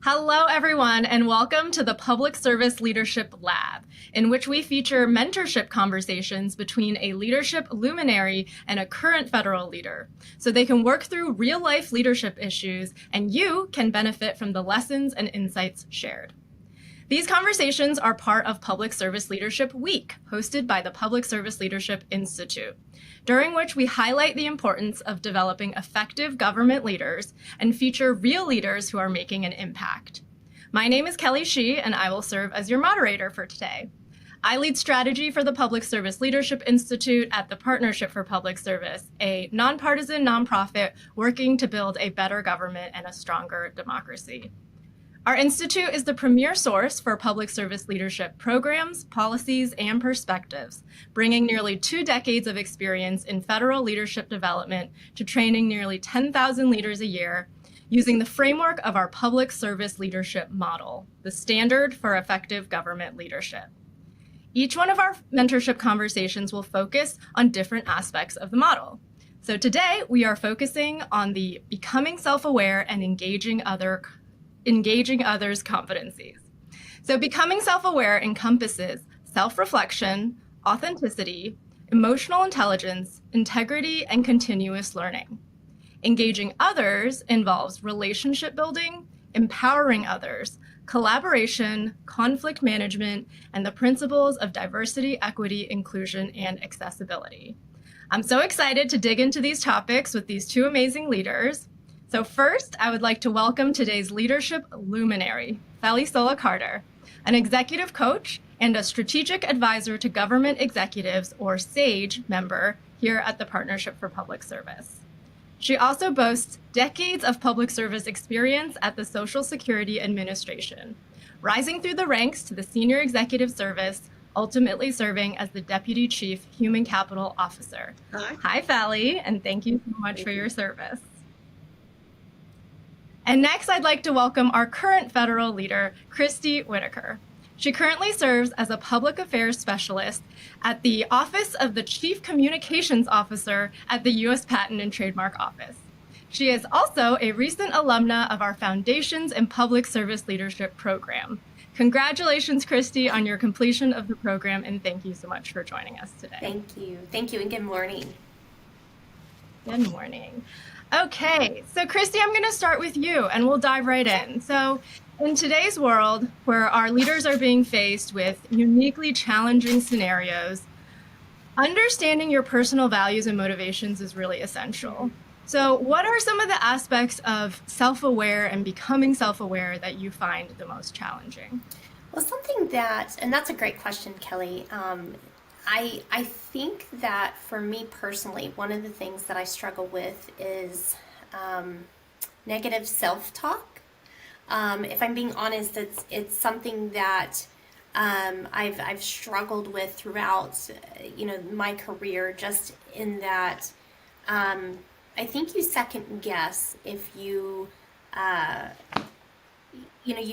Hello, everyone, and welcome to the Public Service Leadership Lab, in which we feature mentorship conversations between a leadership luminary and a current federal leader, so they can work through real-life leadership issues and you can benefit from the lessons and insights shared. These conversations are part of Public Service Leadership Week, hosted by the Public Service Leadership Institute, during which we highlight the importance of developing effective government leaders and feature real leaders who are making an impact. My name is Kelly Shee, and I will serve as your moderator for today. I lead strategy for the Public Service Leadership Institute at the Partnership for Public Service, a nonpartisan nonprofit working to build a better government and a stronger democracy. Our institute is the premier source for public service leadership programs, policies, and perspectives, bringing nearly 2 decades of experience in federal leadership development to training nearly 10,000 leaders a year using the framework of our public service leadership model, the standard for effective government leadership. Each one of our mentorship conversations will focus on different aspects of the model. So today we are focusing on the becoming self-aware and engaging others competencies. So becoming self-aware encompasses self-reflection, authenticity, emotional intelligence, integrity, and continuous learning. Engaging others involves relationship building, empowering others, collaboration, conflict management, and the principles of diversity, equity, inclusion, and accessibility. I'm so excited to dig into these topics with these two amazing leaders. So first, I would like to welcome today's leadership luminary, Feli Sola-Carter, an executive coach and a strategic advisor to government executives, or SAGE member, here at the Partnership for Public Service. She also boasts decades of public service experience at the Social Security Administration, rising through the ranks to the Senior Executive Service, ultimately serving as the Deputy Chief Human Capital Officer. Hi, Feli, and thank you so much for your service. And next, I'd like to welcome our current federal leader, Christy Whitaker. She currently serves as a public affairs specialist at the Office of the Chief Communications Officer at the U.S. Patent and Trademark Office. She is also a recent alumna of our Foundations in Public Service Leadership program. Congratulations, Christy, on your completion of the program, and thank you so much for joining us today. Thank you, and good morning. Good morning. Okay, so Christy, I'm going to start with you and we'll dive right in. So in today's world, where our leaders are being faced with uniquely challenging scenarios, understanding your personal values and motivations is really essential. So what are some of the aspects of self-aware and becoming self-aware that you find the most challenging? Well, and that's a great question, Kelly. I think that for me personally, one of the things that I struggle with is negative self-talk. If I'm being honest, it's something that I've struggled with throughout, my career. Just in that, I think you second guess if you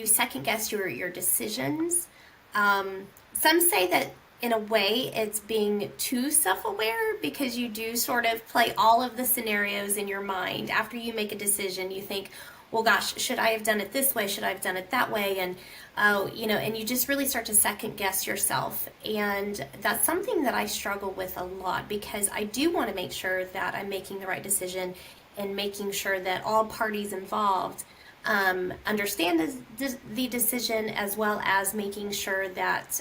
second guess your decisions. Some say that in a way it's being too self-aware, because you do sort of play all of the scenarios in your mind. After you make a decision, you think, well, gosh, should I have done it this way? Should I have done it that way? And, and you just really start to second guess yourself. And that's something that I struggle with a lot, because I do want to make sure that I'm making the right decision and making sure that all parties involved understand the decision, as well as making sure that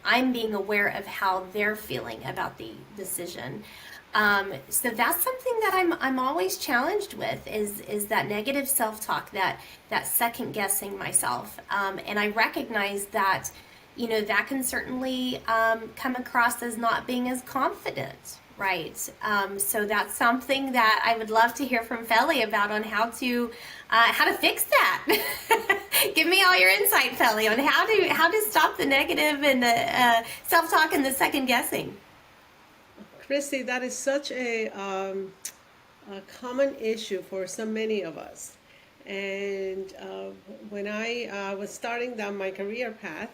I'm being aware of how they're feeling about the decision. So that's something that I'm always challenged with, is that negative self-talk, that second guessing myself. And I recognize that, that can certainly come across as not being as confident. Right. So that's something that I would love to hear from Feli about, on how to fix that. Give me all your insight, Feli, on how to stop the negative and the self-talk and the second guessing. Christy, that is such a common issue for so many of us. And when I was starting down my career path,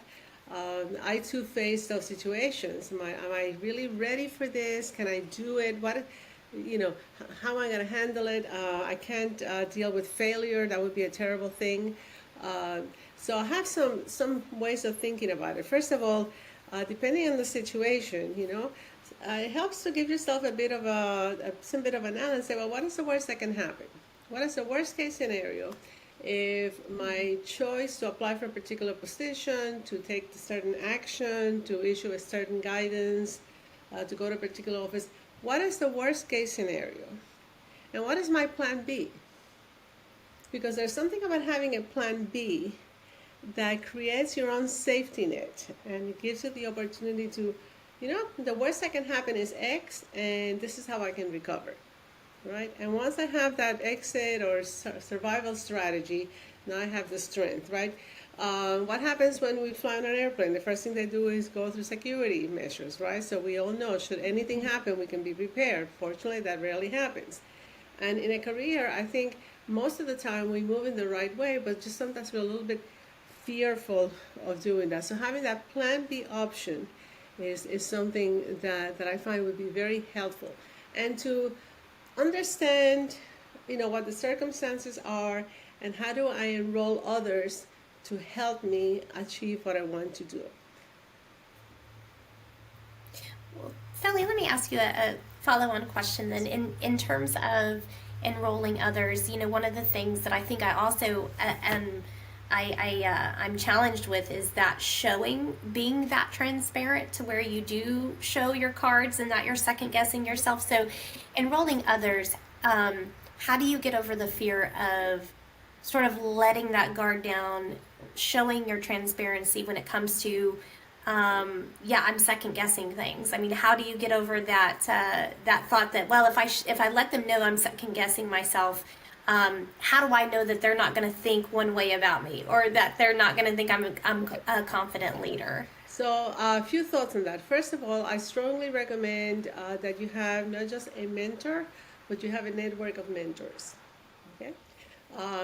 I too faced those situations. Am I really ready for this? Can I do it? How am I going to handle it? I can't deal with failure. That would be a terrible thing. So I have some ways of thinking about it. First of all, depending on the situation, it helps to give yourself some bit of analysis. Say, well, what is the worst that can happen? What is the worst case scenario if my choice to apply for a particular position, to take a certain action, to issue a certain guidance, to go to a particular office, what is the worst case scenario? And what is my plan B? Because there's something about having a plan B that creates your own safety net, and it gives you the opportunity to, the worst that can happen is X, and this is how I can recover, right? And once I have that exit or survival strategy, now I have the strength, right? What happens when we fly on an airplane? The first thing they do is go through security measures, right? So we all know, should anything happen, we can be prepared. Fortunately, that rarely happens. And in a career, I think most of the time we move in the right way, but just sometimes we're a little bit fearful of doing that. So having that plan B option is something that I find would be very helpful. And to understand, what the circumstances are and how do I enroll others to help me achieve what I want to do. Well, Feli, let me ask you a follow-on question then. In terms of enrolling others, one of the things that I think I also I'm challenged with is that being that transparent to where you do show your cards and that you're second guessing yourself. So enrolling others, how do you get over the fear of sort of letting that guard down, showing your transparency when it comes to, I'm second guessing things. I mean, how do you get over that thought that, well, if I let them know I'm second guessing myself, how do I know that they're not going to think one way about me, or that they're not going to think I'm a confident leader? So a few thoughts on that. First of all, I strongly recommend that you have not just a mentor, but you have a network of mentors. Okay,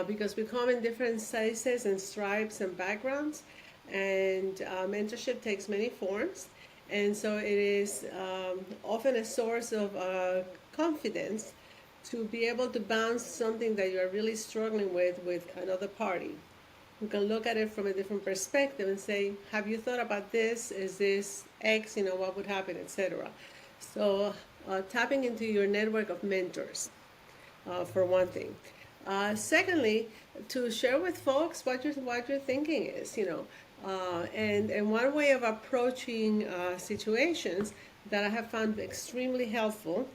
because we come in different sizes and stripes and backgrounds, and mentorship takes many forms, and so it is often a source of confidence to be able to bounce something that you are really struggling with another party. You can look at it from a different perspective and say, have you thought about this? Is this X? What would happen, etc. So tapping into your network of mentors, for one thing. Secondly, to share with folks what your thinking is, and one way of approaching situations that I have found extremely helpful,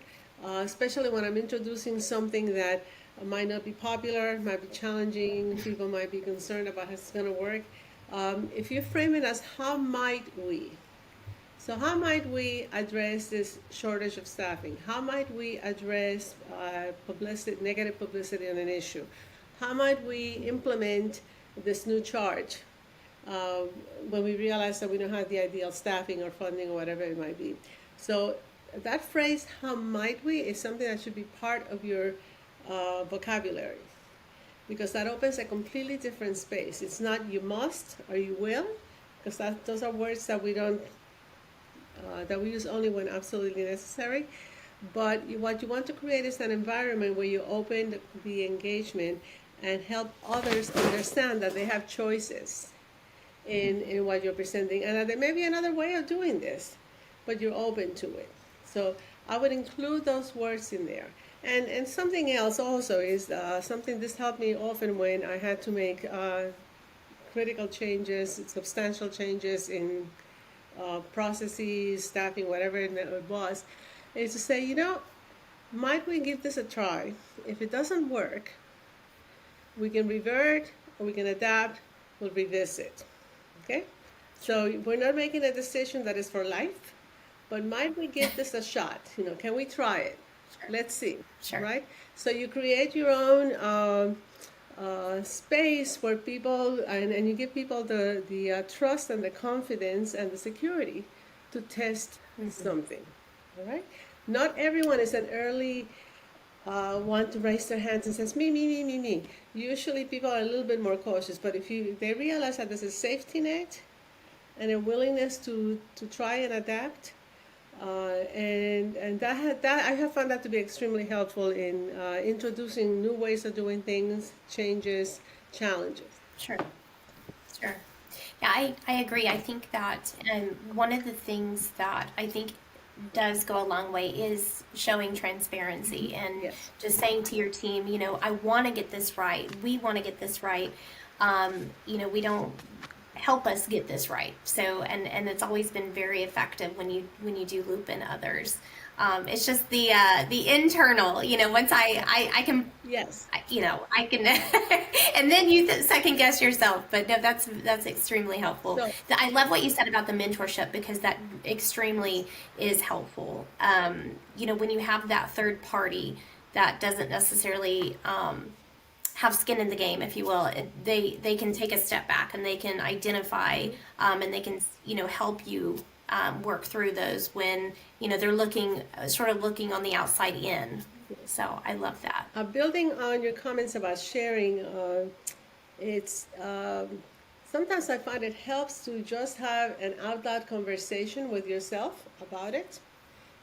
especially when I'm introducing something that might not be popular, might be challenging, people might be concerned about how it's going to work. If you frame it as how might we? So how might we address this shortage of staffing? How might we address negative publicity on an issue? How might we implement this new charge when we realize that we don't have the ideal staffing or funding or whatever it might be? So that phrase, how might we, is something that should be part of your vocabulary, because that opens a completely different space. It's not you must or you will, because those are words that we use only when absolutely necessary. But what you want to create is an environment where you open the engagement and help others understand that they have choices in what you're presenting, and that there may be another way of doing this, but you're open to it. So I would include those words in there. And something else also is something this helped me often when I had to make critical changes, substantial changes in processes, staffing, whatever it was, is to say, might we give this a try? If it doesn't work, we can revert or we can adapt, we'll revisit. Okay? So we're not making a decision that is for life, but might we give this a shot? Can we try it? Sure. Let's see. Sure. Right? So you create your own space where people, and you give people the trust and the confidence and the security to test something. All right? Not everyone is an early one to raise their hands and says, me. Usually people are a little bit more cautious, but if they realize that there's a safety net and a willingness to try and adapt, and that I have found that to be extremely helpful in introducing new ways of doing things, changes, challenges. Sure. Sure. Yeah, I agree. I think that one of the things that I think does go a long way is showing transparency and Yes. just saying to your team, I want to get this right. We want to get this right. We don't help us get this right. So, and it's always been very effective when you do loop in others. It's just the internal, once I can Yes. I can, and then you second guess yourself. But no, that's extremely helpful. So, I love what you said about the mentorship because that extremely is helpful. When you have that third party that doesn't necessarily have skin in the game, if you will, they can take a step back and they can identify and they can help you work through those when they're sort of looking on the outside in. So I love that. building on your comments about sharing, it's sometimes I find it helps to just have an out loud conversation with yourself about it.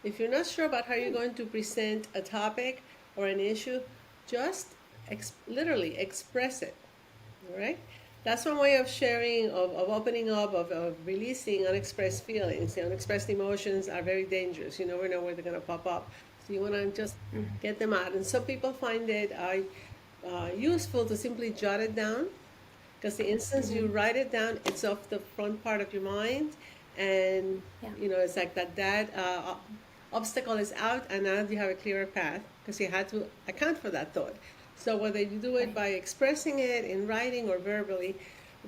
If you're not sure about how you're going to present a topic or an issue, just literally express it. All right? That's one way of sharing, of opening up, of releasing unexpressed feelings. The unexpressed emotions are very dangerous. You never know where they're going to pop up. So you want to just get them out. And some people find it useful to simply jot it down, because the instant you write it down, it's off the front part of your mind. And, Yeah. it's like that obstacle is out, and now you have a clearer path because you had to account for that thought. So whether you do it Right. by expressing it in writing or verbally,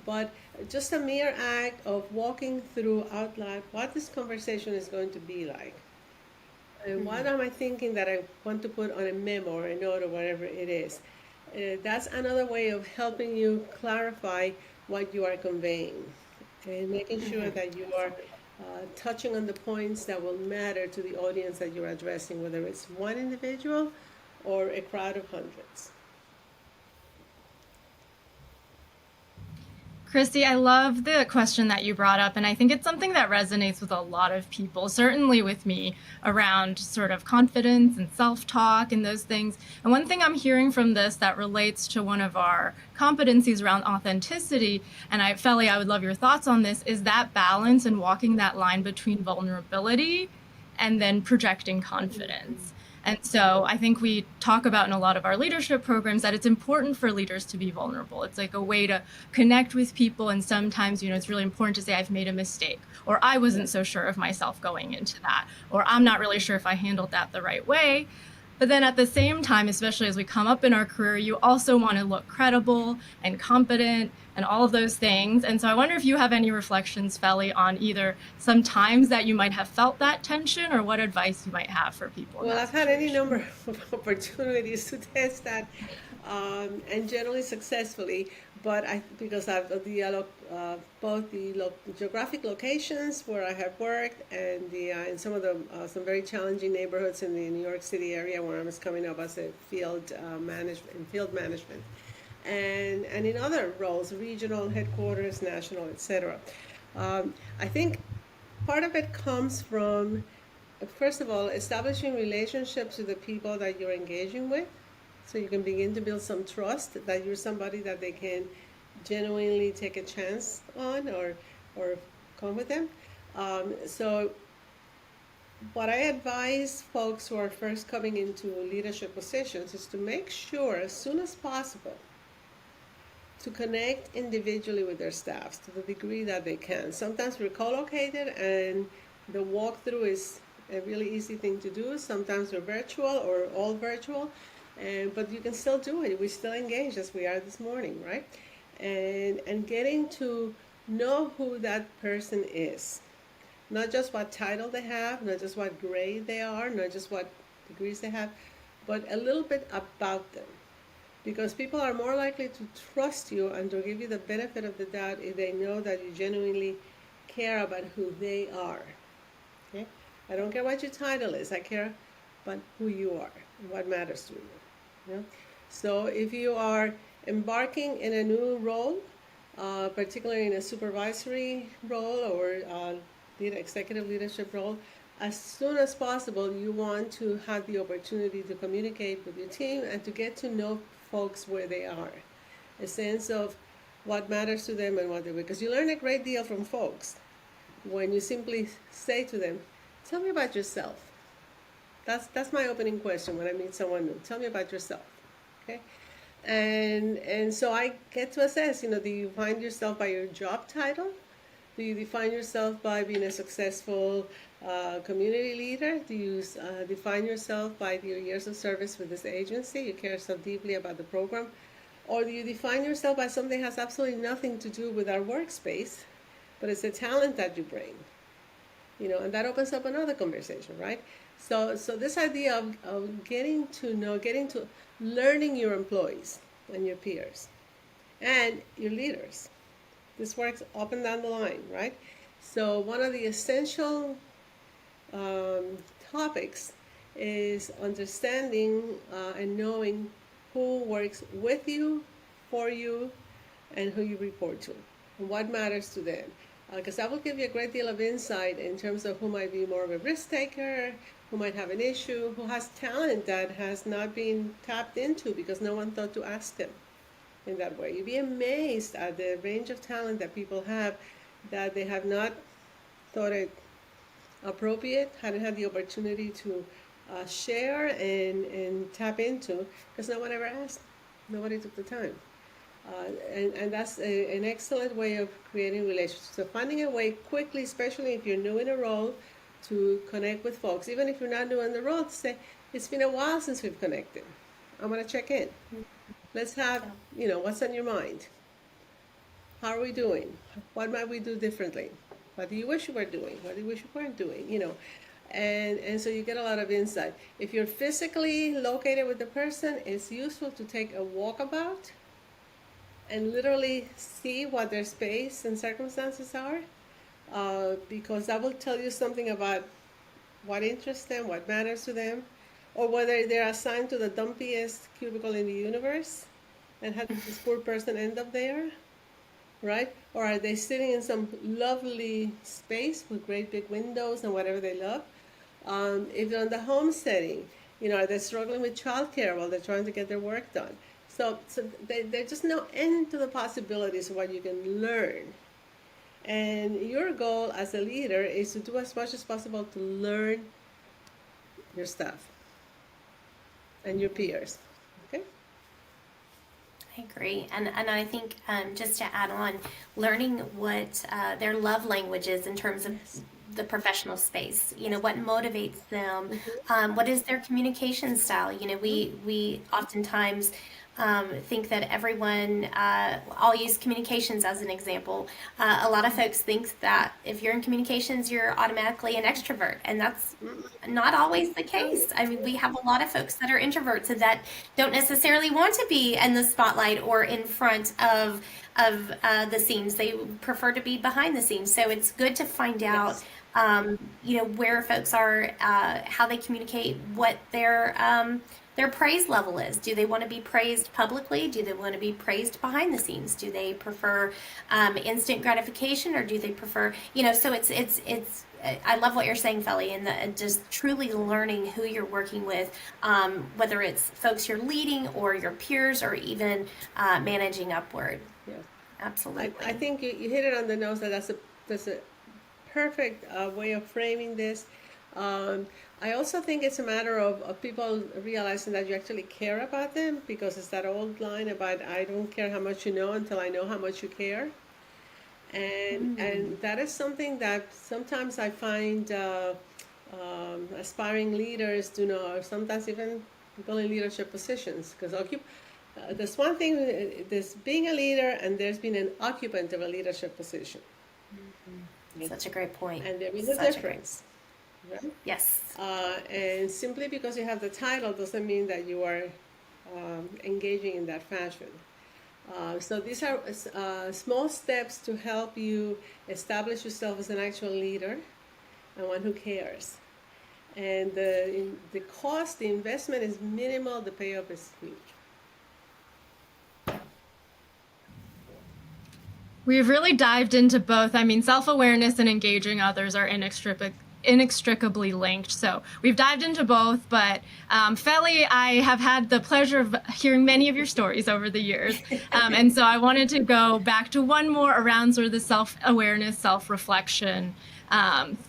but just a mere act of walking through out loud what this conversation is going to be like. And what am I thinking that I want to put on a memo or a note or whatever it is? That's another way of helping you clarify what you are conveying and making sure that you are touching on the points that will matter to the audience that you're addressing, whether it's one individual or a crowd of hundreds. Christy, I love the question that you brought up, and I think it's something that resonates with a lot of people, certainly with me, around sort of confidence and self-talk and those things. And one thing I'm hearing from this that relates to one of our competencies around authenticity, and Feli, I would love your thoughts on this, is that balance and walking that line between vulnerability and then projecting confidence. And so I think we talk about in a lot of our leadership programs that it's important for leaders to be vulnerable. It's like a way to connect with people. And sometimes, it's really important to say, I've made a mistake, or I wasn't so sure of myself going into that, or I'm not really sure if I handled that the right way. But then at the same time, especially as we come up in our career, you also want to look credible and competent and all of those things. And so I wonder if you have any reflections, Feli, on either some times that you might have felt that tension or what advice you might have for people in Well, that I've had any situation. number of opportunities to test that, and generally successfully. But because I've both the geographic locations where I have worked and in some of the some very challenging neighborhoods in the New York City area where I was coming up as a field management, and in other roles, regional headquarters, national, etc. I think part of it comes from, first of all, establishing relationships with the people that you're engaging with, so you can begin to build some trust that you're somebody that they can genuinely take a chance on, or come with them. So what I advise folks who are first coming into leadership positions is to make sure as soon as possible to connect individually with their staffs to the degree that they can. Sometimes we're co-located and the walkthrough is a really easy thing to do. Sometimes we're virtual or all virtual, but you can still do it. We still engage as we are this morning, right? And getting to know who that person is. Not just what title they have, not just what grade they are, not just what degrees they have, but a little bit about them. Because people are more likely to trust you and to give you the benefit of the doubt if they know that you genuinely care about who they are. Okay? I don't care what your title is. I care about who you are and what matters to you. Yeah? So if you are embarking in a new role, particularly in a supervisory role or executive leadership role, as soon as possible, you want to have the opportunity to communicate with your team and to get to know folks where they are. A sense of what matters to them and what they will. Because you learn a great deal from folks when you simply say to them, tell me about yourself. That's my opening question when I meet someone new. Tell me about yourself. Okay? And so I get to assess, do you find yourself by your job title? Do you define yourself by being a successful community leader? Do you define yourself by your years of service with this agency? You care so deeply about the program? Or do you define yourself by something that has absolutely nothing to do with our workspace, but it's a talent that you bring? And that opens up another conversation, right? So this idea of getting to learning your employees and your peers and your leaders. This works up and down the line, right? So one of the essential topics is understanding and knowing who works with you, for you, and who you report to, and what matters to them. Because that will give you a great deal of insight in terms of who might be more of a risk taker, who might have an issue, who has talent that has not been tapped into because no one thought to ask them in that way. You'd be amazed at the range of talent that people have that they have not thought it appropriate, hadn't had the opportunity to share and tap into because no one ever asked. Nobody took the time. And that's an excellent way of creating relationships. So finding a way quickly, especially if you're new in a role, to connect with folks. Even if you're not new in the role, to say, it's been a while since we've connected. I'm going to check in. Let's have, what's on your mind? How are we doing? What might we do differently? What do you wish you were doing? What do you wish you weren't doing? And so you get a lot of insight. If you're physically located with the person, it's useful to take a walkabout and literally see what their space and circumstances are, because that will tell you something about what interests them, what matters to them, or whether they're assigned to the dumpiest cubicle in the universe and how did this poor person end up there, right? Or are they sitting in some lovely space with great big windows and whatever they love? If they're in the home setting, are they struggling with childcare while they're trying to get their work done? So there's just no end to the possibilities of what you can learn. And your goal as a leader is to do as much as possible to learn your staff and your peers. Okay? I agree. And I think just to add on, learning what their love language is in terms of the professional space, what motivates them, what is their communication style. We oftentimes think that everyone, I'll use communications as an example. A lot of folks think that if you're in communications, you're automatically an extrovert, and that's not always the case. I mean, we have a lot of folks that are introverts and that don't necessarily want to be in the spotlight or in front of the scenes. They prefer to be behind the scenes. So it's good to find out, where folks are, how they communicate, what their praise level is. Do they want to be praised publicly? Do they want to be praised behind the scenes? Do they prefer instant gratification, or do they prefer, so it's I love what you're saying, Feli, and just truly learning who you're working with, whether it's folks you're leading or your peers or even managing upward. Yeah. Absolutely. I think you hit it on the nose. That's a perfect way of framing this. I also think it's a matter of people realizing that you actually care about them, because it's that old line about I don't care how much you know until I know how much you care. And that is something that sometimes I find aspiring leaders do not, or sometimes even people in leadership positions. Because there's one thing, there's being a leader and there's being an occupant of a leadership position. Such a great point. And there is a difference. Right? Yes. And simply because you have the title doesn't mean that you are engaging in that fashion. So these are small steps to help you establish yourself as an actual leader and one who cares. And the cost, the investment is minimal, the payoff is huge. We've really dived into both. I mean, self-awareness and engaging others are inextricably linked. So we've dived into both, but Feli, I have had the pleasure of hearing many of your stories over the years. And so I wanted to go back to one more around sort of the self-awareness, self-reflection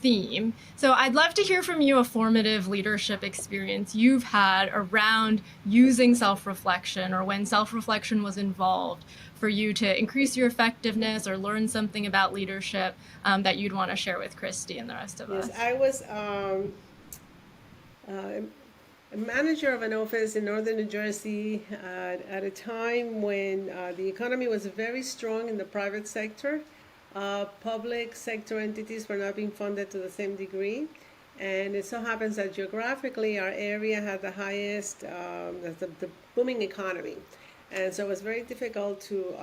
theme. So I'd love to hear from you a formative leadership experience you've had around using self-reflection, or when self-reflection was involved for you to increase your effectiveness or learn something about leadership that you'd want to share with Christy and the rest of us. Yes, I was a manager of an office in northern New Jersey at a time when the economy was very strong in the private sector. Public sector entities were not being funded to the same degree. And it so happens that geographically, our area had the highest, the booming economy. And so it was very difficult to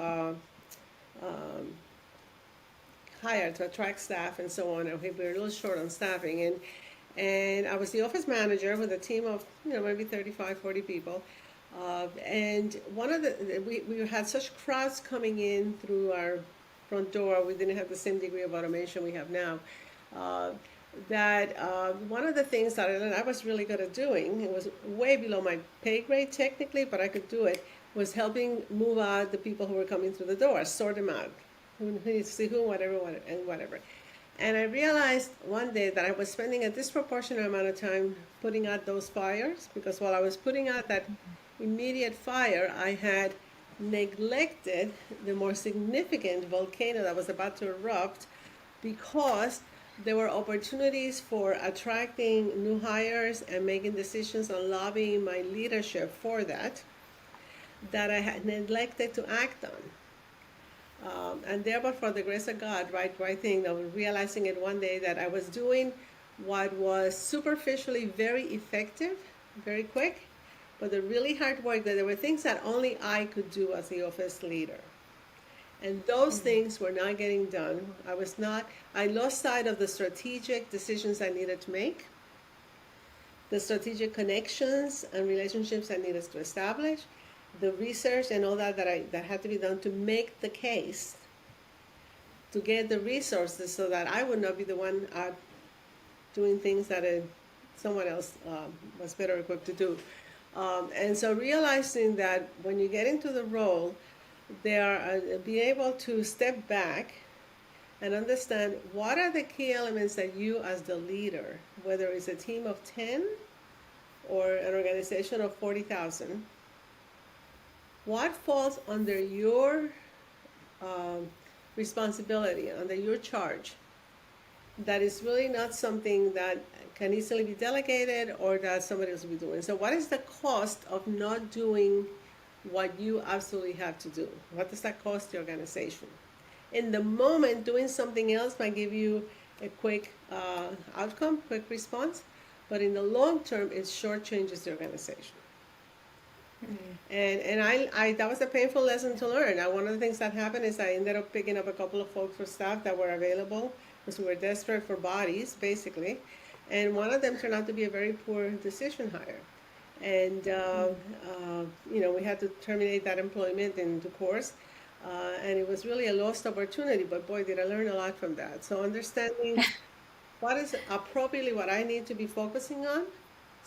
hire, to attract staff and so on. And we were a little short on staffing. And I was the office manager with a team of, maybe 35, 40 people. And one of we had such crowds coming in through our front door. We didn't have the same degree of automation we have now. One of the things that I was really good at doing, it was way below my pay grade technically, but I could do it, was helping move out the people who were coming through the door, sort them out, who needs to see who, whatever. And I realized one day that I was spending a disproportionate amount of time putting out those fires, because while I was putting out that immediate fire, I had neglected the more significant volcano that was about to erupt, because there were opportunities for attracting new hires and making decisions on lobbying my leadership for that I had neglected to act on. And thereby, for the grace of God, right thing, I was realizing it one day that I was doing what was superficially very effective, very quick, but the really hard work, that there were things that only I could do as the office leader. And those things were not getting done. I lost sight of the strategic decisions I needed to make, the strategic connections and relationships I needed to establish, the research and all that had to be done to make the case, to get the resources so that I would not be the one out doing things that someone else was better equipped to do. And so realizing that when you get into the role, being able to step back and understand what are the key elements that you as the leader, whether it's a team of 10 or an organization of 40,000, what falls under your responsibility, under your charge, that is really not something that can easily be delegated or that somebody else will be doing. So what is the cost of not doing what you absolutely have to do? What does that cost the organization? In the moment, doing something else might give you a quick outcome, quick response, but in the long term, it shortchanges the organization. Mm-hmm. And I that was a painful lesson to learn. One of the things that happened is I ended up picking up a couple of folks for staff that were available, because we were desperate for bodies, basically. And one of them turned out to be a very poor decision hire. And, we had to terminate that employment in due course. And it was really a lost opportunity, but boy, did I learn a lot from that. So understanding what is appropriately what I need to be focusing on,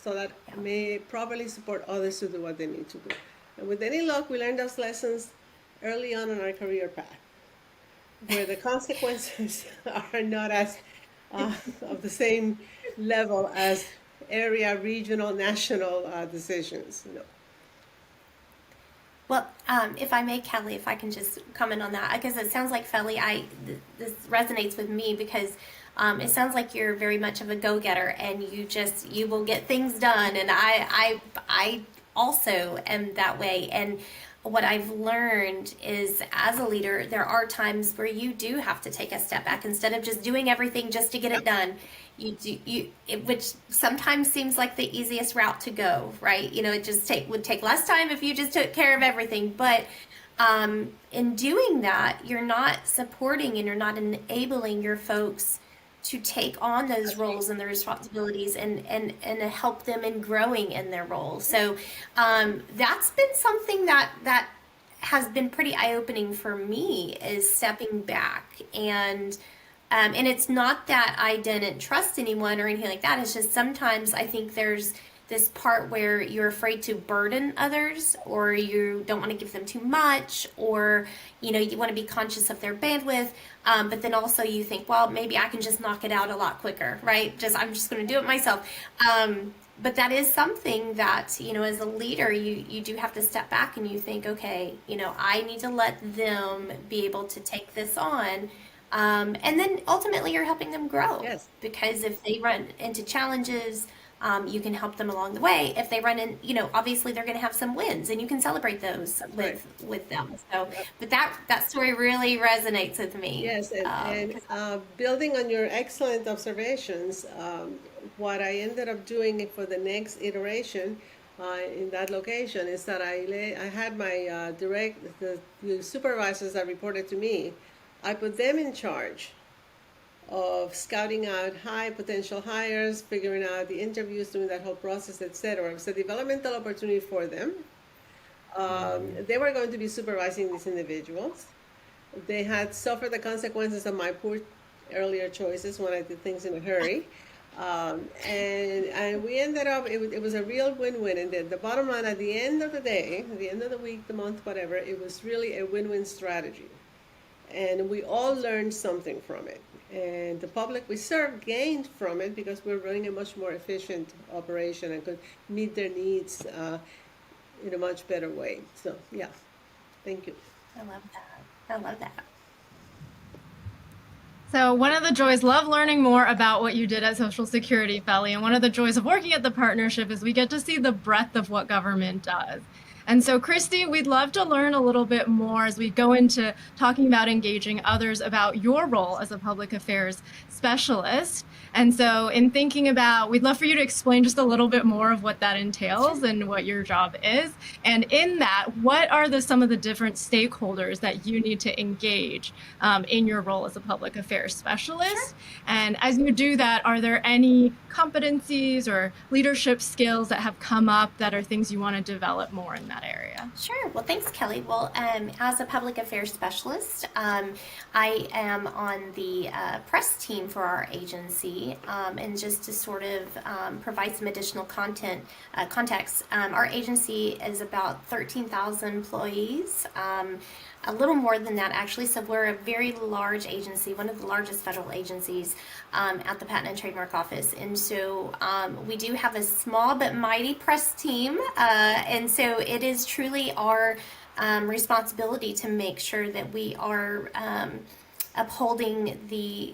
so that I may properly support others to do what they need to do. And with any luck, we learned those lessons early on in our career path, where the consequences are not as of the same level as area, regional, national decisions. Well, if I may, Kelly, if I can just comment on that, because it sounds like, Feli, this resonates with me, because it sounds like you're very much of a go-getter, and you will get things done, and I also am that way. And what I've learned is, as a leader, there are times where you do have to take a step back instead of just doing everything just to get it done. Which sometimes seems like the easiest route to go, right? It would take less time if you just took care of everything. But in doing that, you're not supporting and you're not enabling your folks to take on those roles and the responsibilities and help them in growing in their role. So that's been something that has been pretty eye-opening for me, is stepping back and And it's not that I didn't trust anyone or anything like that. It's just sometimes I think there's this part where you're afraid to burden others, or you don't want to give them too much, or you want to be conscious of their bandwidth, but then also you think, well, maybe I can just knock it out a lot quicker, right? I'm just going to do it myself. But that is something that, as a leader, you do have to step back and you think, okay, I need to let them be able to take this on. And then ultimately you're helping them grow. Yes. Because if they run into challenges, you can help them along the way. If they run in, obviously they're going to have some wins, and you can celebrate those with them. So, but that story really resonates with me. Yes, and building on your excellent observations, what I ended up doing for the next iteration in that location is that I had my the supervisors that reported to me, I put them in charge of scouting out high potential hires, figuring out the interviews, doing that whole process, etc. It was a developmental opportunity for them. They were going to be supervising these individuals. They had suffered the consequences of my poor earlier choices when I did things in a hurry. And we ended up, it was a real win-win. And the bottom line, at the end of the day, at the end of the week, the month, whatever, it was really a win-win strategy. And we all learned something from it. And the public we serve gained from it because we're running a much more efficient operation and could meet their needs in a much better way. So, yeah, thank you. I love that. I love that. So one of the joys, love learning more about what you did at Social Security, Feli, and one of the joys of working at the partnership is we get to see the breadth of what government does. And so, Christy, we'd love to learn a little bit more as we go into talking about engaging others about your role as a public affairs specialist. And so in thinking about, we'd love for you to explain just a little bit more of what that entails and what your job is. And in that, what are some of the different stakeholders that you need to engage in your role as a public affairs specialist? Sure. And as you do that, are there any competencies or leadership skills that have come up that are things you want to develop more in that area? Sure. Well, thanks, Kelly. Well, as a public affairs specialist, I am on the press team for our agency. And just to sort of provide some additional context, our agency is about 13,000 employees. A little more than that, actually. So we're a very large agency, one of the largest federal agencies at the Patent and Trademark Office. And so we do have a small but mighty press team. And so it is truly our responsibility to make sure that we are upholding the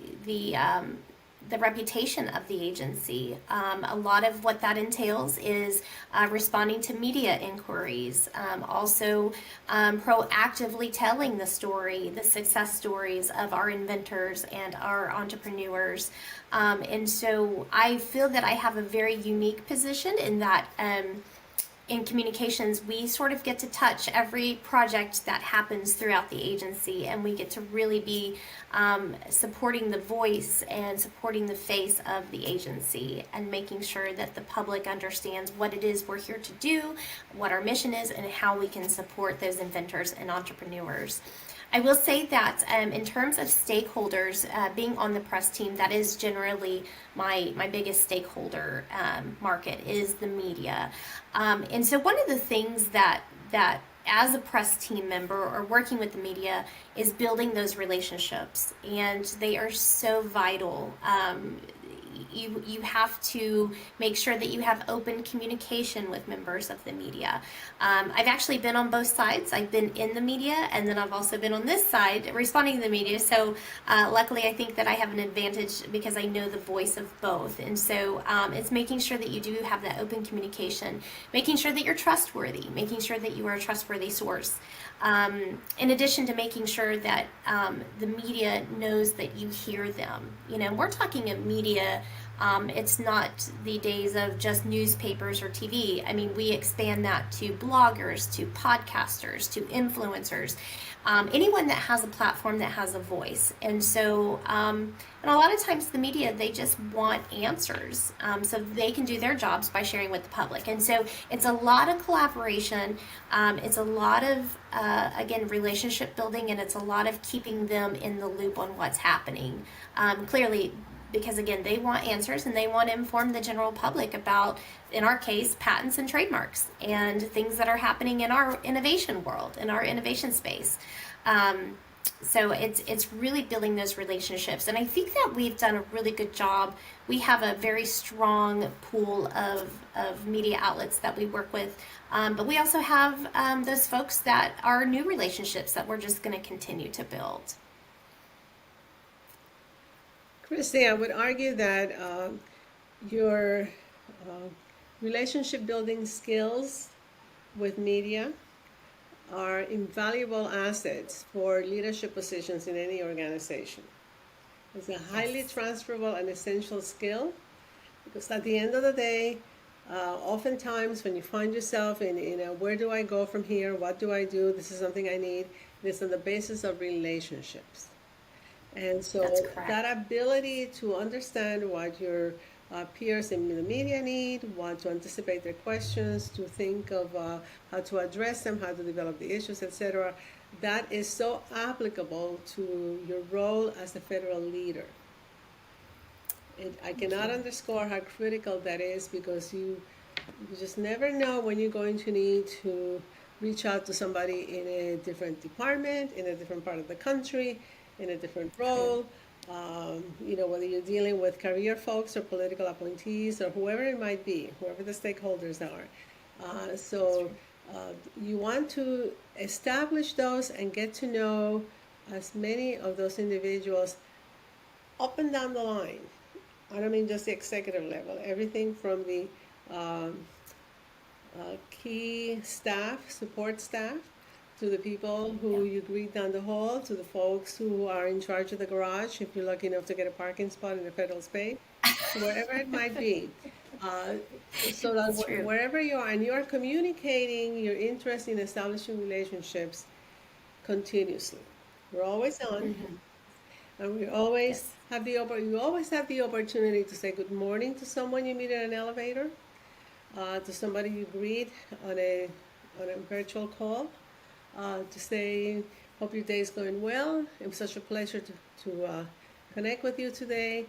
reputation of the agency. A lot of what that entails is responding to media inquiries, also proactively telling the story, the success stories of our inventors and our entrepreneurs. And so I feel that I have a very unique position in that in communications, we sort of get to touch every project that happens throughout the agency, and we get to really be supporting the voice and supporting the face of the agency and making sure that the public understands what it is we're here to do, what our mission is, and how we can support those inventors and entrepreneurs. I will say that in terms of stakeholders, being on the press team, that is generally my biggest stakeholder market is the media. And so one of the things that as a press team member or working with the media is building those relationships, and they are so vital. You have to make sure that you have open communication with members of the media. I've actually been on both sides. I've been in the media, and then I've also been on this side responding to the media. So luckily, I think that I have an advantage because I know the voice of both. And so it's making sure that you do have that open communication, making sure that you're trustworthy, making sure that you are a trustworthy source. In addition to making sure that the media knows that you hear them. We're talking a media It's not the days of just newspapers or TV. I mean, we expand that to bloggers, to podcasters, to influencers, anyone that has a platform, that has a voice. And so, and a lot of times the media, they just want answers, so they can do their jobs by sharing with the public. And so it's a lot of collaboration. It's a lot of, again, relationship building, and it's a lot of keeping them in the loop on what's happening. Clearly, because again, they want answers and they want to inform the general public about, in our case, patents and trademarks and things that are happening in our innovation world, in our innovation space. So it's really building those relationships, and I think that we've done a really good job. We have a very strong pool of media outlets that we work with, but we also have those folks that are new relationships that we're just going to continue to build. Christy, I would argue that your relationship building skills with media are invaluable assets for leadership positions in any organization. It's a highly transferable and essential skill, because at the end of the day, oftentimes when you find yourself in where do I go from here, what do I do, this is something I need, it's on the basis of relationships. And so that ability to understand what your peers in the media need, what to anticipate their questions, to think of how to address them, how to develop the issues, etc., that is so applicable to your role as a federal leader. I cannot underscore how critical that is, because you just never know when you're going to need to reach out to somebody in a different department, in a different part of the country, in a different role, whether you're dealing with career folks or political appointees or whoever it might be, whoever the stakeholders are. You want to establish those and get to know as many of those individuals up and down the line. I don't mean just the executive level, everything from the key staff, support staff, to the people who you greet down the hall, to the folks who are in charge of the garage, if you're lucky enough to get a parking spot in a federal space, wherever it might be. So that wherever you are, and you are communicating your interest in establishing relationships continuously. We're always on, and we always have you always have the opportunity to say good morning to someone you meet in an elevator, to somebody you greet on a virtual call. To say, hope your day is going well. It was such a pleasure to connect with you today.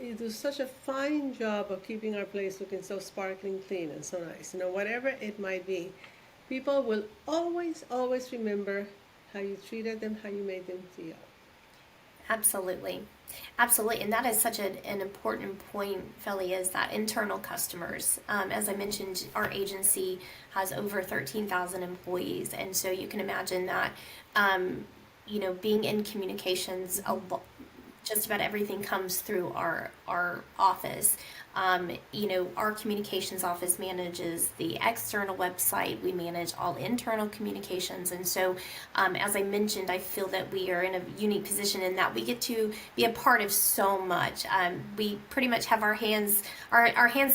You do such a fine job of keeping our place looking so sparkling clean and so nice. Whatever it might be, people will always, always remember how you treated them, how you made them feel. Absolutely. Absolutely. And that is such an important point, Feli, is that internal customers. As I mentioned, our agency has over 13,000 employees. And so you can imagine that, being in communications, just about everything comes through our office. Our communications office manages the external website. We manage all internal communications. And so, as I mentioned, I feel that we are in a unique position in that we get to be a part of so much. We pretty much have our hands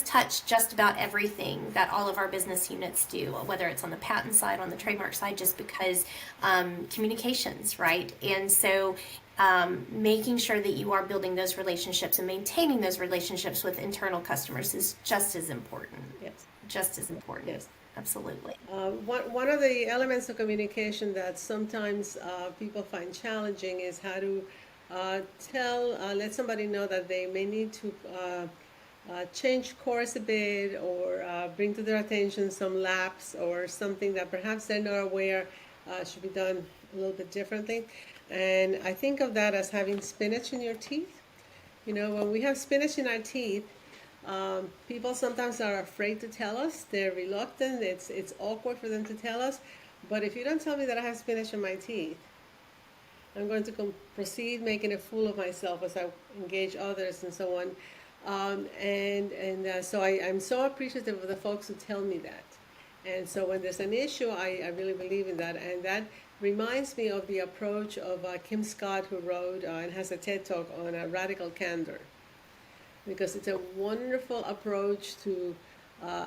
touch just about everything that all of our business units do, whether it's on the patent side, on the trademark side, just because communications, right? And so, making sure that you are building those relationships and maintaining those relationships with internal customers is just as important. Yes. Just as important. Yes. Absolutely. One of the elements of communication that sometimes people find challenging is how to let somebody know that they may need to change course a bit, or bring to their attention some lapse or something that perhaps they're not aware should be done a little bit differently. And I think of that as having spinach in your teeth. When we have spinach in our teeth, people sometimes are afraid to tell us. They're reluctant. It's awkward for them to tell us. But if you don't tell me that I have spinach in my teeth, I'm going to proceed making a fool of myself as I engage others and so on. So I'm so appreciative of the folks who tell me that. And so when there's an issue, I really believe in that. And that reminds me of the approach of Kim Scott, who wrote and has a TED Talk on radical candor. because it's a wonderful approach to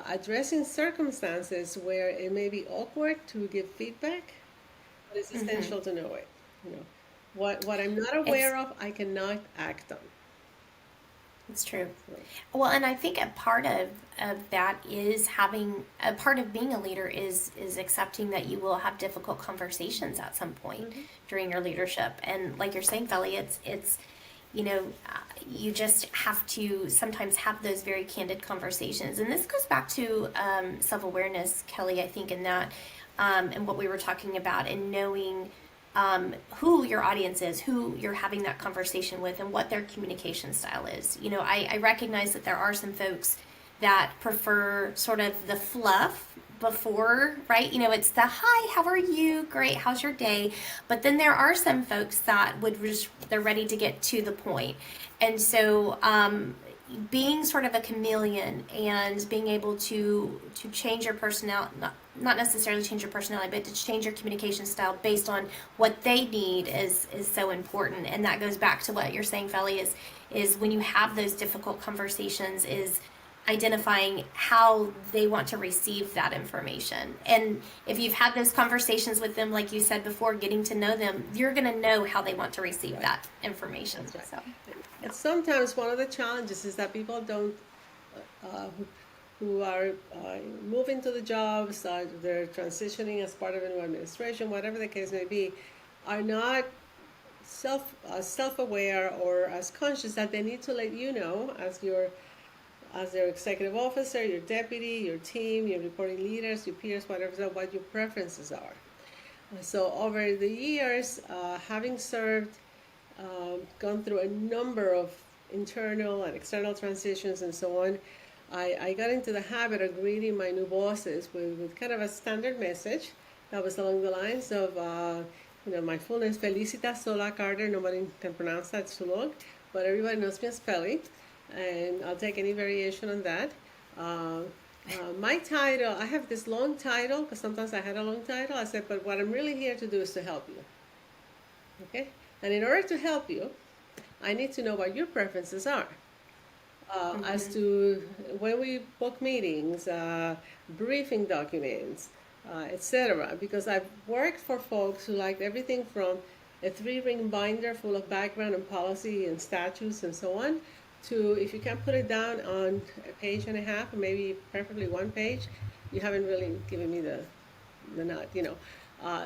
addressing circumstances where it may be awkward to give feedback, but it's essential to know it. You know, what I'm not It's aware of, I cannot act on. it's true. So, Well, and I think a part of that is having a part of being a leader is accepting that you will have difficult conversations at some point during your leadership. And like you're saying, Feli, it's you know, you just have to sometimes have those very candid conversations. And this goes back to self-awareness, Kelly, I think, in that and what we were talking about, and knowing who your audience is, who you're having that conversation with, and what their communication style is. You know, I recognize that there are some folks that prefer sort of the fluff before, right? You know, it's the hi, how are you? Great, how's your day? But then there are some folks that would just, they're ready to get to the point. And so, being sort of a chameleon and being able to change your personality, not necessarily change your personality, but to change your communication style based on what they need is so important. And that goes back to what you're saying, Feli, is when you have those difficult conversations, is identifying how they want to receive that information. And if you've had those conversations with them, like you said before, getting to know them, you're going to know how they want to receive that information. that's right. So, And sometimes one of the challenges is that people don't, who are moving to the jobs, they're transitioning as part of a new administration, whatever the case may be, are not self-aware or as conscious that they need to let you know as their executive officer, your deputy, your team, your reporting leaders, your peers, whatever, what your preferences are. So over the years, having served, gone through a number of internal and external transitions and so on, I got into the habit of greeting my new bosses with kind of a standard message that was along the lines of, my full name is Felicita Sola-Carter. Nobody can pronounce that, it's too long, but everybody knows me as Feli, and I'll take any variation on that. My title, I have this long title, because sometimes I had a long title. I said, but what I'm really here to do is to help you. Okay? And in order to help you, I need to know what your preferences are. As to when we book meetings, briefing documents, etc. Because I've worked for folks who liked everything from a 3-ring binder full of background and policy and statutes and so on, to if you can put it down on a page and a half, or maybe preferably 1 page, you haven't really given me the nod,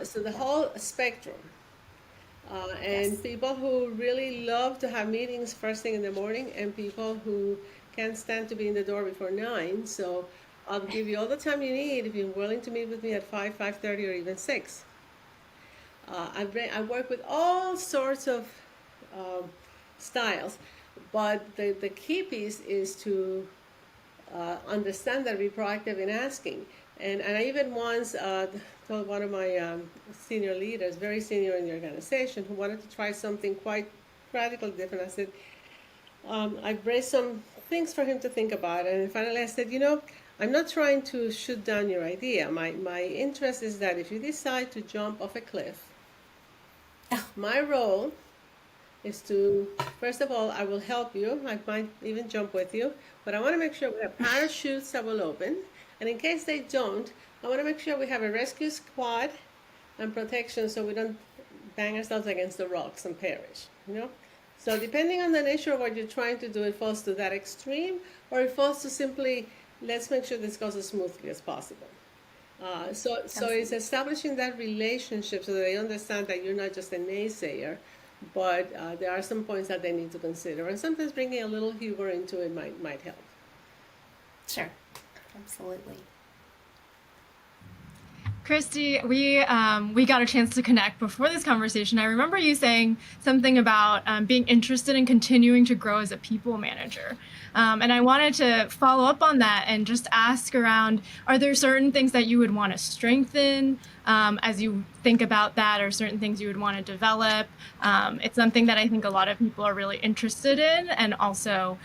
So the whole spectrum. And people who really love to have meetings first thing in the morning, and people who can't stand to be in the door before 9. So I'll give you all the time you need if you're willing to meet with me at 5, 5:30, or even 6. I work with all sorts of styles, but the key piece is to understand that, be proactive in asking. And I even once told one of my senior leaders, very senior in the organization, who wanted to try something quite radically different. I said, I raised some things for him to think about, and finally I said, I'm not trying to shoot down your idea. My interest is that if you decide to jump off a cliff, my role is to, first of all, I will help you. I might even jump with you, but I want to make sure we have parachutes that will open. And in case they don't, I want to make sure we have a rescue squad and protection so we don't bang ourselves against the rocks and perish, So depending on the nature of what you're trying to do, it falls to that extreme, or it falls to simply, let's make sure this goes as smoothly as possible. So it's establishing that relationship so that they understand that you're not just a naysayer, but there are some points that they need to consider. And sometimes bringing a little humor into it might help. sure. Absolutely. Christy, we got a chance to connect before this conversation. I remember you saying something about being interested in continuing to grow as a people manager. And I wanted to follow up on that and just ask around, are there certain things that you would want to strengthen as you think about that, or certain things you would want to develop. It's something that I think a lot of people are really interested in. And also,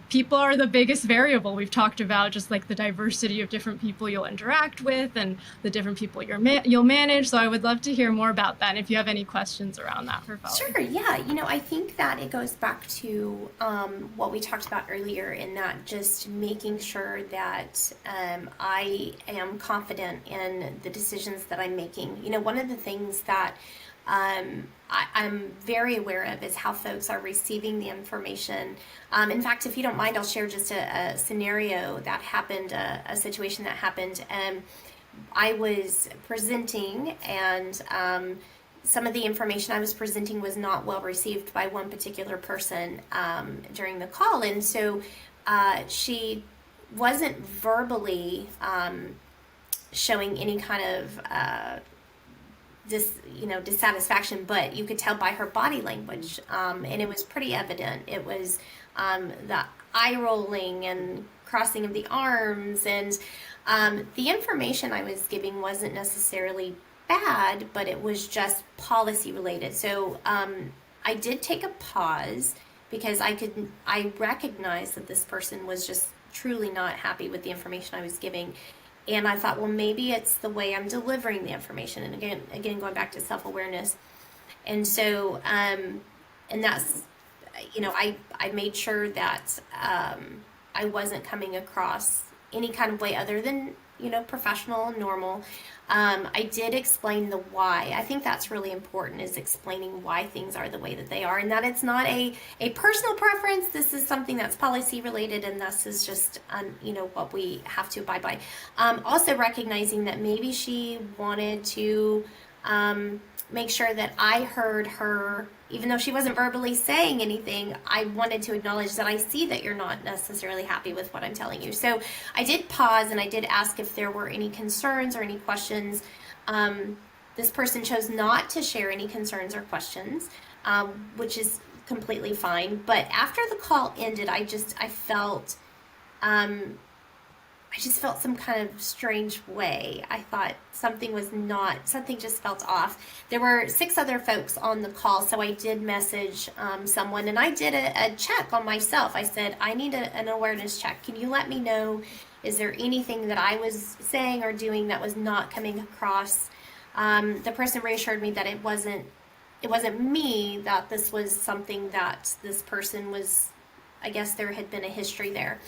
people are the biggest variable. We've talked about just like the diversity of different people you'll interact with and the different people you'll manage. So I would love to hear more about that. And if you have any questions around that for Feli. Sure, yeah. I think that it goes back to what we talked about earlier, in that just making sure that I am confident in the decisions that I'm making. One of the things that I'm very aware of is how folks are receiving the information. In fact, if you don't mind, I'll share just a scenario that happened, a situation that happened. I was presenting, and some of the information I was presenting was not well received by one particular person during the call. And so she wasn't verbally showing any kind of dissatisfaction, but you could tell by her body language, and it was pretty evident. It was the eye rolling and crossing of the arms, and the information I was giving wasn't necessarily bad, but it was just policy related. So I did take a pause, because I recognized that this person was just truly not happy with the information I was giving. And I thought, well, maybe it's the way I'm delivering the information. And again, going back to self-awareness. And so, and that's, I made sure that I wasn't coming across any kind of way other than, professional and normal. I did explain the why. I think that's really important, is explaining why things are the way that they are, and that it's not a personal preference. This is something that's policy related, and this is just, what we have to abide by. Also recognizing that maybe she wanted to make sure that I heard her, even though she wasn't verbally saying anything. I wanted to acknowledge that I see that you're not necessarily happy with what I'm telling you. So I did pause, and I did ask if there were any concerns or any questions. This person chose not to share any concerns or questions, which is completely fine. But after the call ended, I felt, some kind of strange way. I thought something just felt off. There were 6 other folks on the call, so I did message someone, and I did a check on myself. I said, I need an awareness check. Can you let me know, is there anything that I was saying or doing that was not coming across? The person reassured me that it wasn't me, that this was something that this person was, I guess there had been a history there.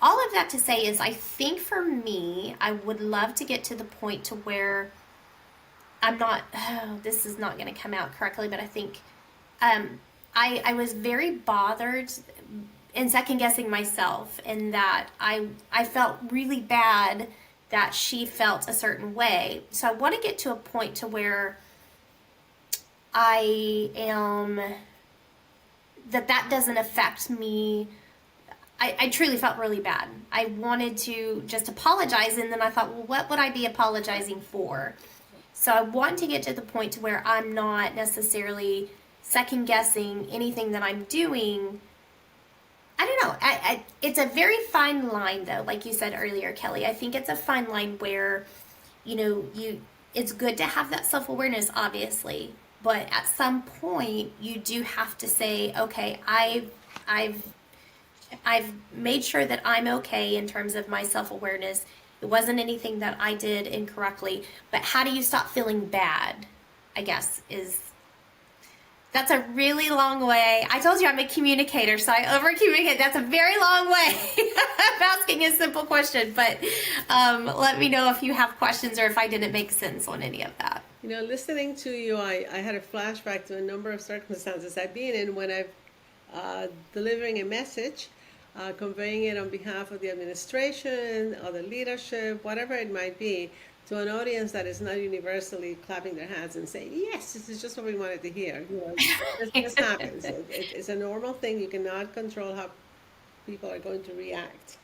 All of that to say is, I think for me, I would love to get to the point to where I'm not, this is not going to come out correctly, but I think I was very bothered and second guessing myself, in that I felt really bad that she felt a certain way. So I want to get to a point to where that doesn't affect me. I truly felt really bad. I wanted to just apologize, and then I thought, well, what would I be apologizing for? So I want to get to the point to where I'm not necessarily second guessing anything that I'm doing. I don't know. It's a very fine line, though, like you said earlier, Kelly. I think it's a fine line where, it's good to have that self-awareness, obviously, but at some point you do have to say, okay, I've made sure that I'm okay in terms of my self-awareness. It wasn't anything that I did incorrectly, but how do you stop feeling bad, I guess, that's a really long way. I told you I'm a communicator, so I over-communicate. That's a very long way of asking a simple question, but let me know if you have questions or if I didn't make sense on any of that. Listening to you, I had a flashback to a number of circumstances I've been in when I've delivering a message, conveying it on behalf of the administration or the leadership, whatever it might be, to an audience that is not universally clapping their hands and saying, yes, this is just what we wanted to hear. This happens. It's a normal thing. You cannot control how people are going to react.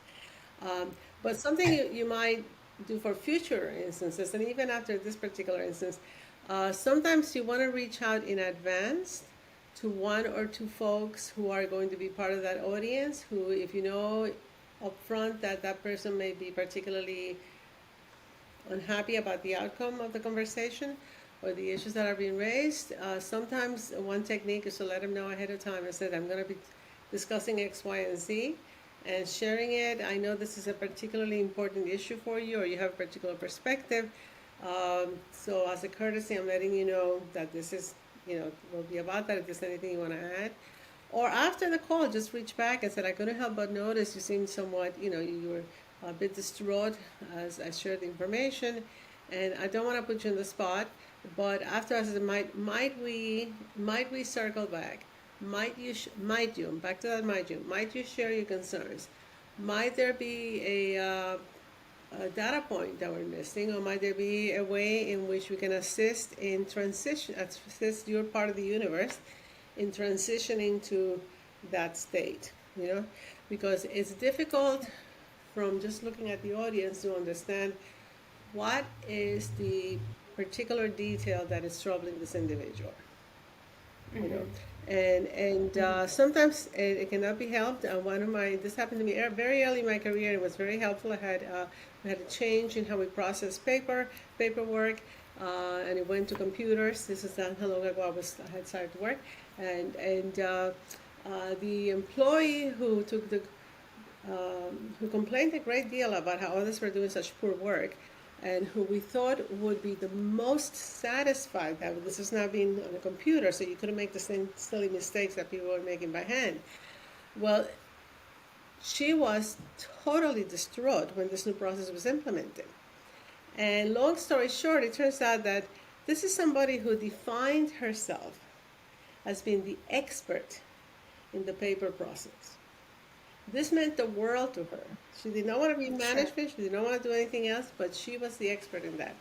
But something you might do for future instances, and even after this particular instance, sometimes you want to reach out in advance to 1 or 2 folks who are going to be part of that audience, who, if you know up front that that person may be particularly unhappy about the outcome of the conversation or the issues that are being raised, sometimes one technique is to let them know ahead of time. I said, I'm going to be discussing X, Y, and Z and sharing it. I know this is a particularly important issue for you, or you have a particular perspective. So as a courtesy, I'm letting you know that this is, will be about that if there's anything you want to add. Or after the call, just reach back and said, I couldn't help but notice you seemed somewhat, you were a bit distraught as I shared the information, and I don't want to put you in the spot, but after I said, might we circle back? Might you, back to that might you share your concerns? Might there be a data point that we're missing, or might there be a way in which we can assist in transition, assist your part of the universe in transitioning to that state, because it's difficult from just looking at the audience to understand what is the particular detail that is troubling this individual, and sometimes it cannot be helped. This happened to me very early in my career. It was very helpful. We had a change in how we process paperwork, and it went to computers. This is how long ago I had started to work, and the employee who took who complained a great deal about how others were doing such poor work, and who we thought would be the most satisfied that this is now being on a computer, so you couldn't make the same silly mistakes that people were making by hand. Well, she was totally distraught when this new process was implemented. And long story short, it turns out that this is somebody who defined herself as being the expert in the paper process. This meant the world to her. She did not want to be management, she did not want to do anything else, but she was the expert in that.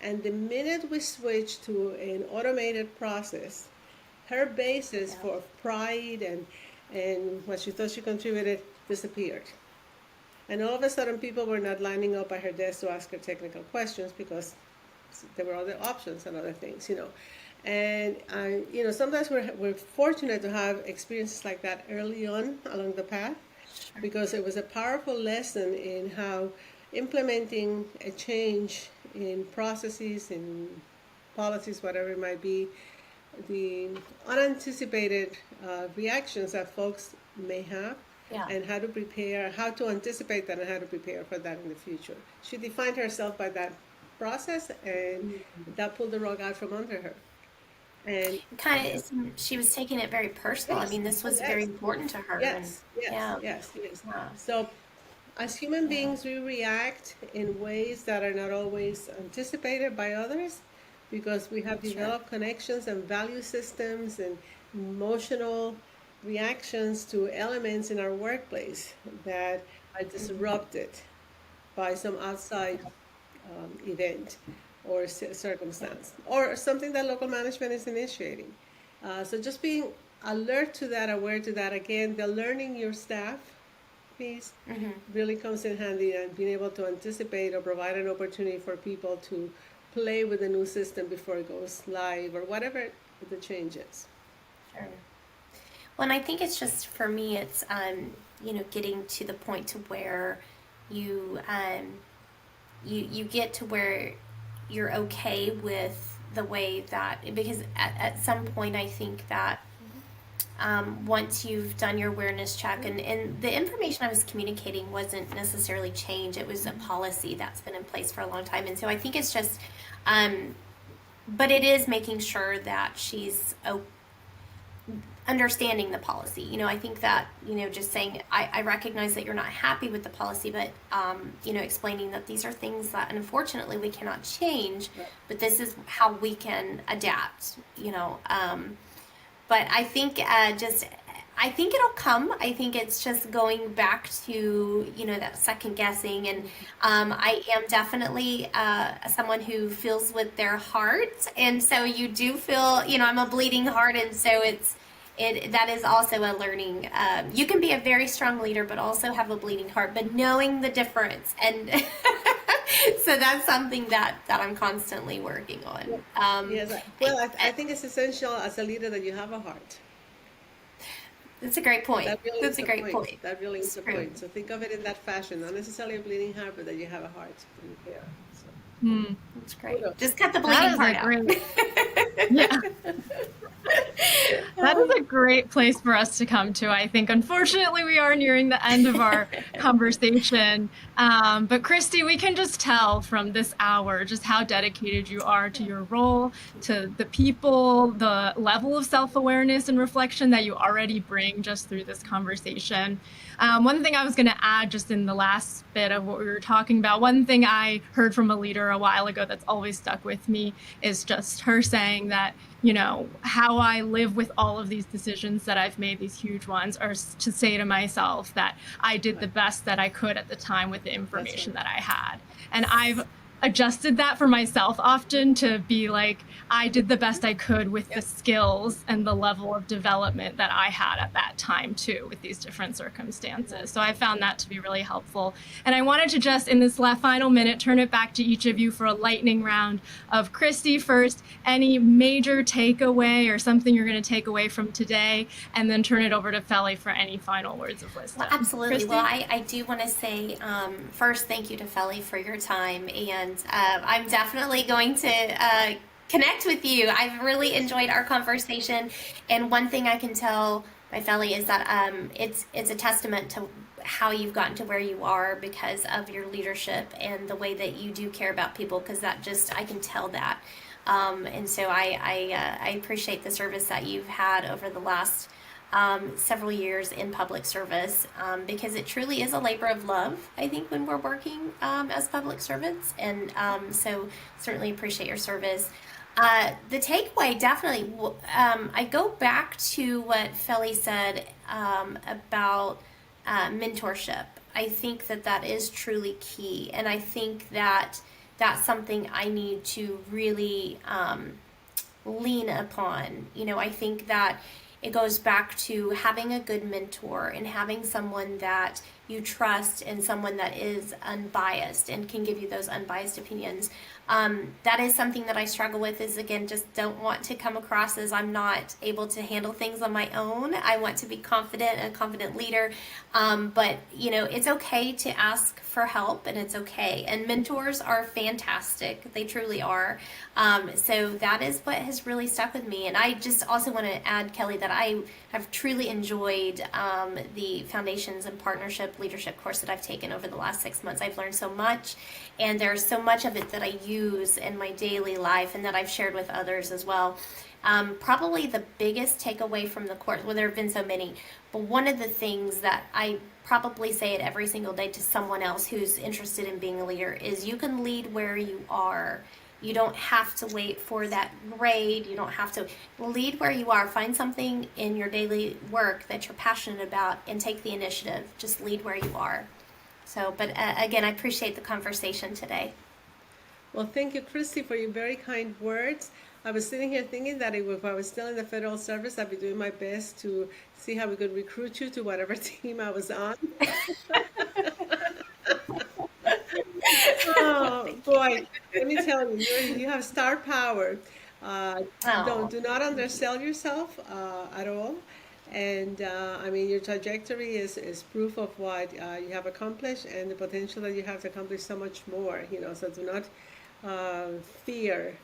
And the minute we switched to an automated process, her basis for pride and what she thought she contributed disappeared. And all of a sudden, people were not lining up at her desk to ask her technical questions because there were other options and other things, And sometimes we're fortunate to have experiences like that early on along the path, because it was a powerful lesson in how implementing a change in processes, in policies, whatever it might be, the unanticipated reactions that folks may have, and how to prepare, how to anticipate that, and how to prepare for that in the future. She defined herself by that process, and that pulled the rug out from under her. And she was taking it very personal. Yes, I mean, this was very important to her. Yes. So as human beings, we react in ways that are not always anticipated by others, because we have developed connections and value systems and emotional reactions to elements in our workplace that are disrupted by some outside event or circumstance, or something that local management is initiating. So just being alert to that, aware to that. Again, the learning your staff piece really comes in handy, and being able to anticipate or provide an opportunity for people to play with the new system before it goes live or whatever the change is. Sure. Well, and I think it's just, for me, it's, getting to the point to where you get to where you're okay with the way that, because at some point I think that once you've done your awareness check, and the information I was communicating wasn't necessarily change, it was a policy that's been in place for a long time. And so I think it's just, but it is making sure that she's understanding the policy. I think that, just saying, I recognize that you're not happy with the policy, but, explaining that these are things that unfortunately we cannot change, but this is how we can adapt, but I think I think it'll come. I think it's just going back to, that second guessing. And I am definitely someone who feels with their heart. And so you do feel, I'm a bleeding heart. And so that is also a learning. You can be a very strong leader, but also have a bleeding heart, but knowing the difference. And so that's something that I'm constantly working on. Yes. Well, I think it's essential as a leader that you have a heart. That's a great point. That's a great point. That really is the point. So think of it in that fashion, not necessarily a bleeding heart, but that you have a heart. Yeah. So. That's great. Kudos. Just cut the That bleeding is part a out. great, yeah. That is a great place for us to come to, I think. Unfortunately, we are nearing the end of our conversation. But Christy, we can just tell from this hour just how dedicated you are to your role, to the people, the level of self-awareness and reflection that you already bring just through this conversation. One thing I was going to add just in the last bit of what we were talking about, one thing I heard from a leader a while ago that's always stuck with me is just her saying that, you know, how I live with all of these decisions that I've made, these huge ones, are to say to myself that I did the best that I could at the time with the information that I had. And I've adjusted that for myself often to be like, I did the best I could with the skills and the level of development that I had at that time too, with these different circumstances. So I found that to be really helpful. And I wanted to just, in this final minute, turn it back to each of you for a lightning round of Christy first, any major takeaway or something you're going to take away from today, and then turn it over to Feli for any final words of wisdom. Well, absolutely. Christy? Well, I do want to say first, thank you to Feli for your time. And I'm definitely going to connect with you. I've really enjoyed our conversation. And one thing I can tell by Feli is that it's a testament to how you've gotten to where you are because of your leadership and the way that you do care about people, because that just, I can tell that. And so I appreciate the service that you've had over the last several years in public service, because it truly is a labor of love, I think, when we're working as public servants. And so certainly appreciate your service. The takeaway, definitely, I go back to what Feli said about mentorship. I think that is truly key. And I think that that's something I need to really lean upon. You know, I think that it goes back to having a good mentor and having someone that you trust and someone that is unbiased and can give you those unbiased opinions. That is something that I struggle with, is, again, just don't want to come across as I'm not able to handle things on my own. I want to be confident, a confident leader. But, you know, it's okay to ask for help, and it's okay. And mentors are fantastic. They truly are. So that is what has really stuck with me. And I just also want to add, Kelly, that I have truly enjoyed the Foundations and Partnership Leadership course that I've taken over the last 6 months. I've learned so much, and there's so much of it that I use in my daily life and that I've shared with others as well. Probably the biggest takeaway from the course, well, there have been so many, but one of the things that I probably say it every single day to someone else who's interested in being a leader is you can lead where you are. You don't have to wait for that grade. You don't have to lead where you are. Find something in your daily work that you're passionate about and take the initiative. Just lead where you are. So, but again, I appreciate the conversation today. Well, thank you, Christy, for your very kind words. I was sitting here thinking that if I was still in the federal service, I'd be doing my best to see how we could recruit you to whatever team I was on. Oh boy, let me tell you, you have star power. Do not undersell yourself at all. And I mean, your trajectory is proof of what you have accomplished and the potential that you have to accomplish so much more. You know, so do not fear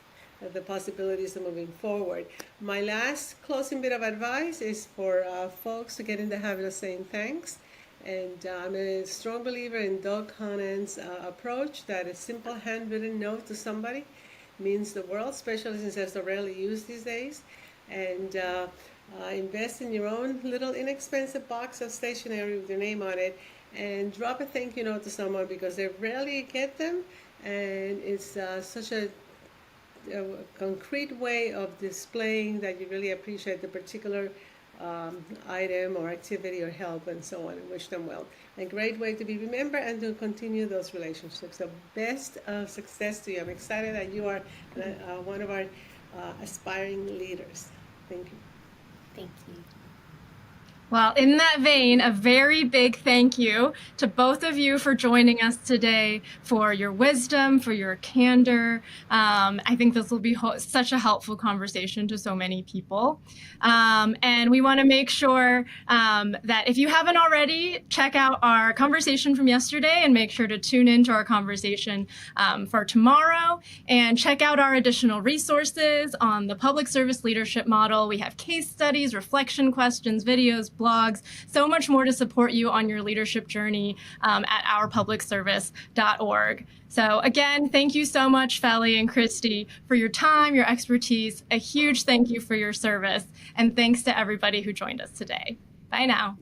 the possibilities of moving forward. My last closing bit of advice is for folks to get in the habit of saying thanks. And I'm a strong believer in Doug Conan's approach that a simple handwritten note to somebody means the world, especially since it's so rarely used these days. And invest in your own little inexpensive box of stationery with your name on it, and drop a thank you note to someone, because they rarely get them, and it's such a concrete way of displaying that you really appreciate the particular item or activity or help and so on, and wish them well. A great way to be remembered and to continue those relationships. So best of success to you. I'm excited that you are one of our aspiring leaders. Thank you. Thank you. Well, in that vein, a very big thank you to both of you for joining us today, for your wisdom, for your candor. I think this will be such a helpful conversation to so many people. And we want to make sure that if you haven't already, check out our conversation from yesterday and make sure to tune into our conversation for tomorrow, and check out our additional resources on the public service leadership model. We have case studies, reflection questions, videos, blogs, so much more to support you on your leadership journey at ourpublicservice.org. So again, thank you so much, Feli and Christy, for your time, your expertise. A huge thank you for your service. And thanks to everybody who joined us today. Bye now.